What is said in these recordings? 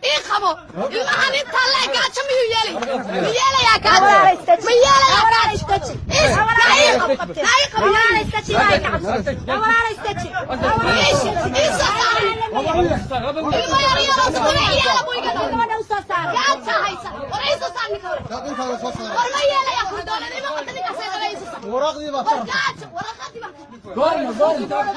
إيه خبر المعني طلع قاعد شو ميالي يا كاتب ميالي يا كاتب إيه لايق ميالي استشي لايق ولا استشي إيش صار الميالي يا رسول يا أبوي قدر ما نوصل صار يا هايسا ورئيس صار نكور والميالي يا أخوي دولة ما قلت لك أسير رئيس صار ورقدي بقى ورقدي بقى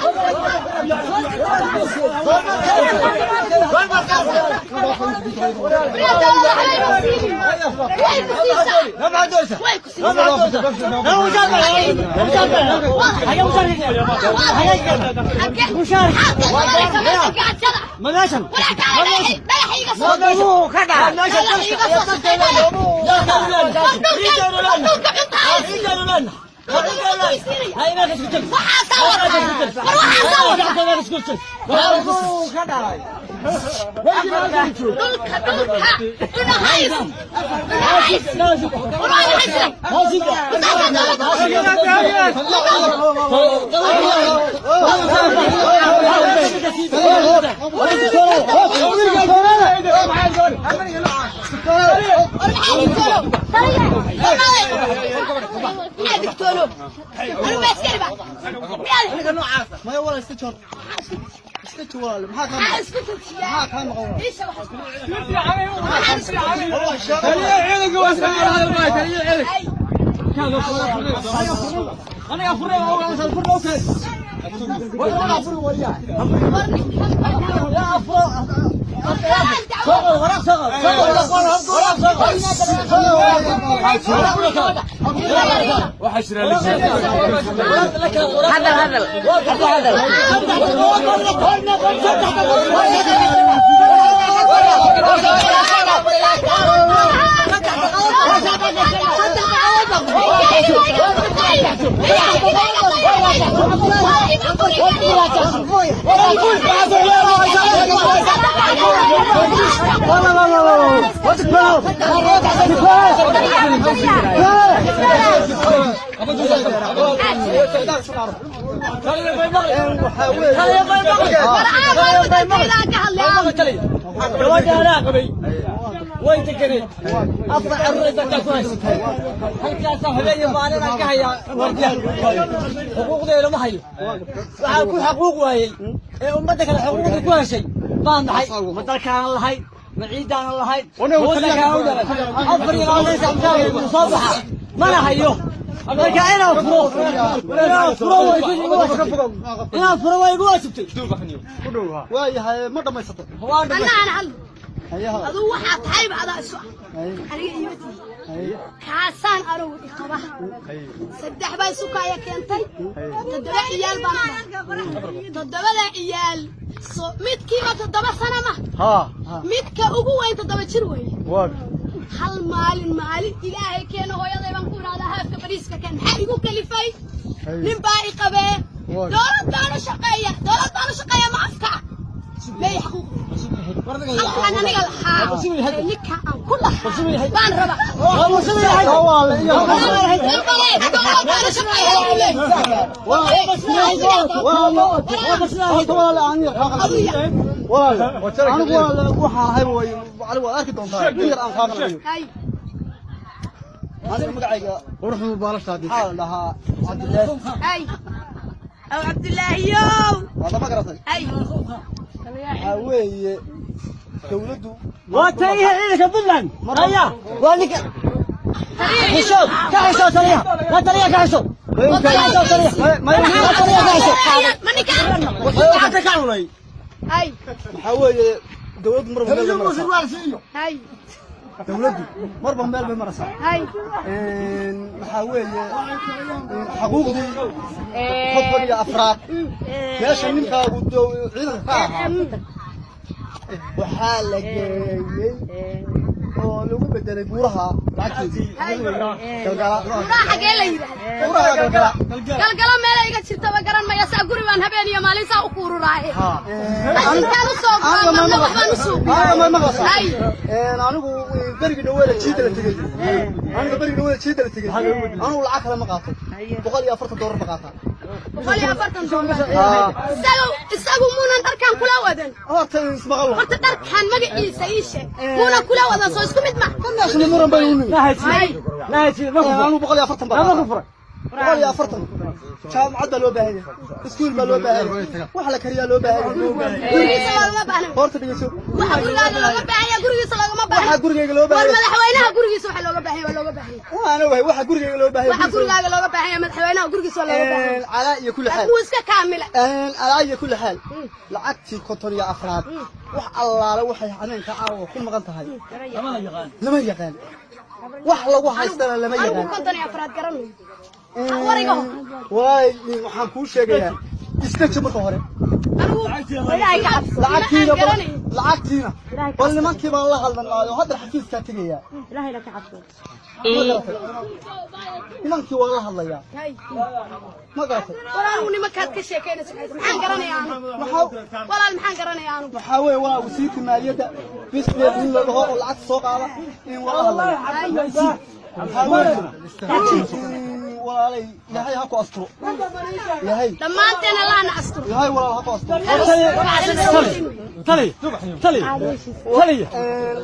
ما يورا استشهر استشهر ما كان مغور ايش انا افرغ وين تكني أطلع الرزق كويس هل كان سهلين مالنا كهيا حقوق ذي ما هي كل حقوق وهي أمتك الحقوق كل شيء ما نحي مترك الله هاي بعيد عن الله هاي أفريقيا ليس مصابحة ما نحيه أمريكا أنا أفرو أنا أفرو يقول سبتي واي هاي مرة ما يستطيع أنا هذا واحد هاي بعد أسوأ أنا يبتي كاسان أروح إقامة سدح باي سكايا كنتي تدبع إيال بنا تدبع إيال ميتكي ما تدبع سنة ما ميتك أبوه أنت تدبع شروي هل مال إلهي كان هو يضيب نقول على هاف كبريسك كان حقيقو كلفاي نباي قبه دولة شقية ما أفكع لا يحقوق أنا نقل حاجة لك كلها بان ربع أو عبد الله يوم هذا ما قرأت أي هاوي دولته وتريها إليك بلن ريا وانك كحشو كحشو تريها لا تريها كحشو كحشو تريها ما تريها كحشو ماني كان حتى كانوا لي أي هاوي دولته مرة أي دولته مرة مال بمرسى أي هاوي حقوق دي خطوة يا أفراد يا منك ودو عيد وحالك oo lagu bedelay buuraha lacagtii galgala meel ay iga jirto ba garan maya saa guri waan habeen iyo maalin saa u kuururaaye intaan u soo ay anigu bariga dhaweela jiidala tagay anigu lacag kale ma qaato $140 ma qaataa boqolii afartan doolar isagu muunan dharkan kula wadan horta isma qabo horta dharkan magaciisa ii sheeg muunan kula wadan soo isku mid ma الناس اللي مرن بينهم لا هيك انا بقول يا فرتن بقول يا فرتن شام عدل لو باهي اسكول با لو باهي wax la kariya loo baahay gurigiisa lagama baahna horta dhigayso waxa gurigaaga looga baahan gurigiisa lagama baahna waxa gurigaaga loo baahay madaxweynaha gurigiisa waxa looga baahan waa looga baahan ana way waxa gurigaaga loo baahay waxa gurigaaga looga baahan madaxweynaha gurigiisa waa looga baahan ala iyo kulli xaal wuu iska kaamila ala iyo kulli xaal lacagtii konton iyo afraad wax allaale waxay haneenka caawa ku maqan tahay lama yaqaan wax lagu haystana lama yaqaan konton iyo afraad garanay waay waxaan kuu sheegayaa istaji marka hore lacagtiina bal nimankii baan la hadlanaayo hadda xafiiskaa tegayaa nimankii waan la hadlayaa ma garatay walaal nimankaad ka sheekeynaysa maxaan garanayaa walaal maxaan garanayaa waxaa weeye waa wasiirka maaliyadda bisneed in la dhaho oo lacagta soo qaada in wala hadlayo walaalay ilaahay ha ku asturo ilaahay dhammaanteena laana asturo ilaahay walaal ha ku asturo تلي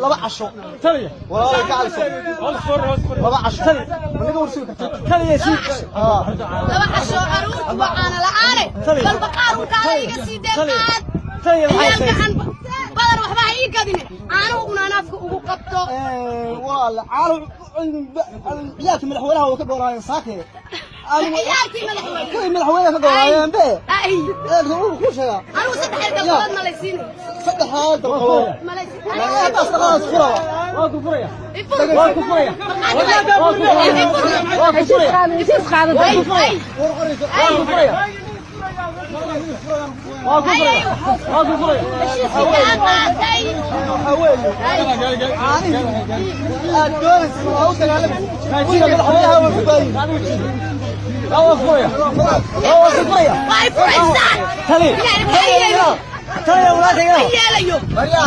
laba casho تلي walaalay gacalso laba casho maniga warsiga تلي يا سيدي laba casho aruurta waxaana la'aane bal baqaarunkaada iga sii deeqaad تلي gacan badar waxba ha ii gadine aanuhu unaanaafka ugu qabto walaal caalo ciyaarta madaxweynaha oo ka goolaayeen saakee ciyaartii madaxweynaha ka goolaayeen be ay ku sheega anigu saddex daqiiqadood ma laysiinay saddex daqiiqadood ma تلي يا ولاد يا يا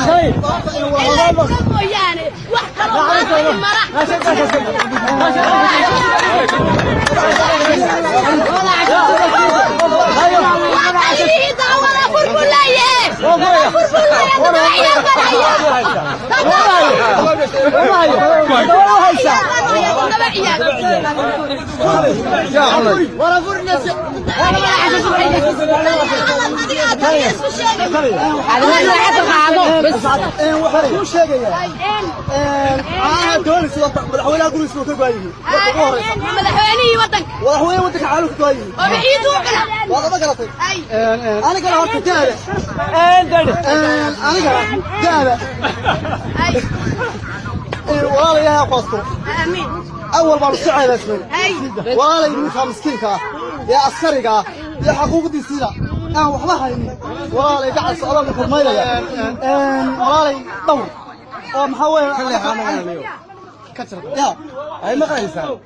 مدحويني ودنك وين ودك عالو كدواي وبعيد وقلا والله ما قلتي انا كان هرت جابه انا كان جابه والله يا قصته امين اول مره سعيد اسمه والله يمكن مسكينك يا عسكريغا يا حقوقدي سيده انا وحبا هيني والله قاعد سؤال من فرمايا والله دور oo maxaa weeye كتر يا هاي ما قايسه